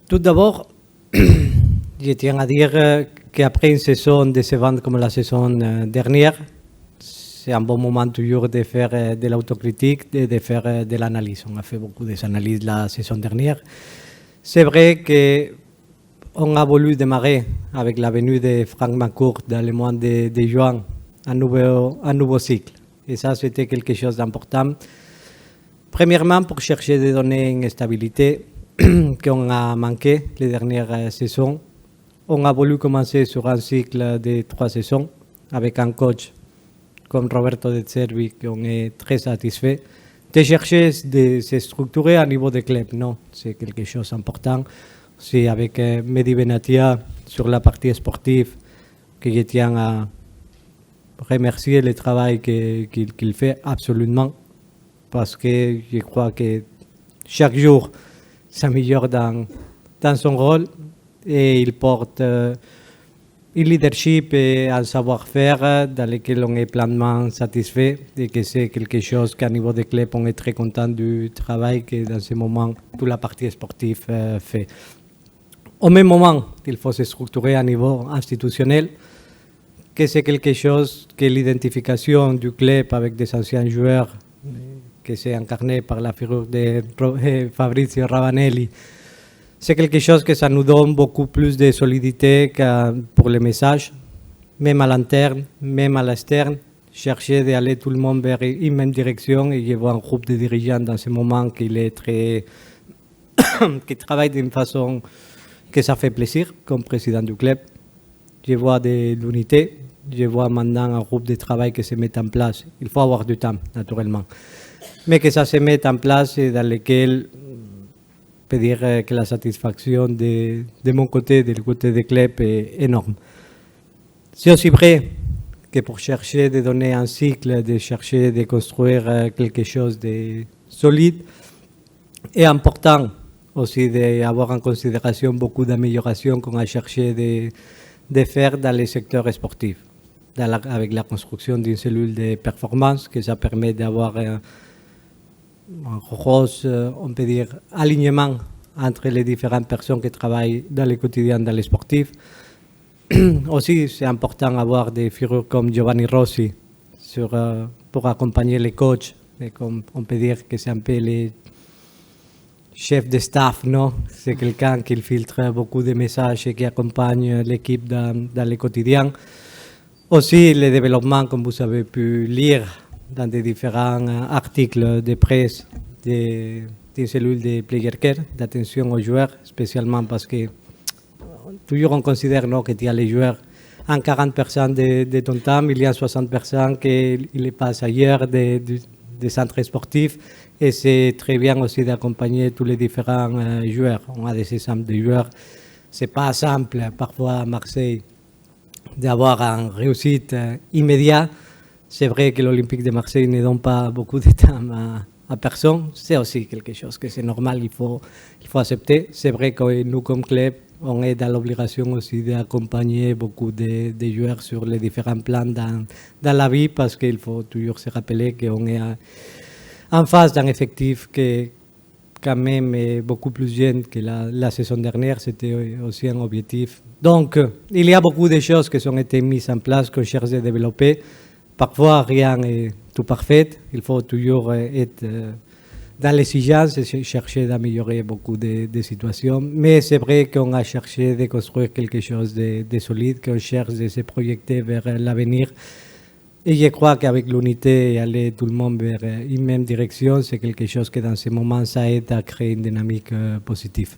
Tout d'abord, je tiens à dire qu'après une saison décevante comme la saison dernière, c'est un bon moment toujours de faire de l'autocritique et de faire de l'analyse. On a fait beaucoup d'analyses la saison dernière. C'est vrai qu'on a voulu démarrer avec la venue de Franck Mancourt dans le mois de juin un nouveau cycle. Et ça, c'était quelque chose d'important. Premièrement, pour chercher de donner une stabilité qu'on a manqué les dernières saisons. On a voulu commencer sur un cycle de 3 saisons avec un coach comme Roberto De Zerbi, qu'on est très satisfait. De chercher de se structurer à niveau de club, non, c'est quelque chose d'important. Aussi avec Mehdi Benatia sur la partie sportive, que je tiens à remercier le travail qu'il fait absolument, parce que je crois que chaque jour s'améliore dans son rôle et il porte un leadership et un savoir-faire dans lequel on est pleinement satisfait et que c'est quelque chose qu'à niveau de club on est très content du travail que dans ce moment toute la partie sportive fait. Au même moment, il faut se structurer à niveau institutionnel, que c'est quelque chose que l'identification du club avec des anciens joueurs que c'est incarné par la figure de Fabrizio Ravanelli. C'est quelque chose que ça nous donne beaucoup plus de solidité que pour les messages, même à l'interne, même à l'externe, chercher d'aller tout le monde vers une même direction. Et je vois un groupe de dirigeants dans ce moment qui travaille d'une façon que ça fait plaisir comme président du club. Je vois de l'unité, je vois maintenant un groupe de travail qui se met en place. Il faut avoir du temps, naturellement. Mais que ça se mette en place et dans lequel je peux dire que la satisfaction de mon côté, du côté des clubs, est énorme. C'est aussi vrai que pour chercher de donner un cycle, de chercher de construire quelque chose de solide, est important aussi d'avoir en considération beaucoup d'améliorations qu'on a cherché de faire dans les secteurs sportifs, avec la construction d'une cellule de performance, que ça permet d'avoir un gros, on peut dire, alignement entre les différentes personnes qui travaillent dans le quotidien dans les sportifs. Aussi, c'est important d'avoir des figures comme Giovanni Rossi pour accompagner les coachs. Et comme on peut dire que c'est un peu les chefs de staff, non? C'est quelqu'un qui filtre beaucoup de messages et qui accompagne l'équipe dans le quotidien. Aussi, le développement, comme vous avez pu lire dans des différents articles de presse des cellules de player care, d'attention aux joueurs, spécialement parce que toujours on considère qu'il y a les joueurs en 40% de ton temps, il y a 60% qu'ils passent ailleurs des centres sportifs et c'est très bien aussi d'accompagner tous les différents joueurs. On a des exemples de joueurs, c'est pas simple parfois à Marseille d'avoir une réussite immédiate. C'est vrai que l'Olympique de Marseille ne donne pas beaucoup de temps à personne. C'est aussi quelque chose que c'est normal, il faut accepter. C'est vrai que nous, comme club, on est dans l'obligation aussi d'accompagner beaucoup de joueurs sur les différents plans dans la vie, parce qu'il faut toujours se rappeler qu'on est en face d'un effectif qui quand même est beaucoup plus jeune que la saison dernière. C'était aussi un objectif. Donc, il y a beaucoup de choses qui ont été mises en place, qu'on cherche à développer. Parfois, rien n'est tout parfait. Il faut toujours être dans l'exigence et chercher d'améliorer beaucoup de situations. Mais c'est vrai qu'on a cherché de construire quelque chose de solide, qu'on cherche de se projeter vers l'avenir. Et je crois qu'avec l'unité et aller tout le monde vers une même direction, c'est quelque chose qui, dans ce moment, ça aide à créer une dynamique positive.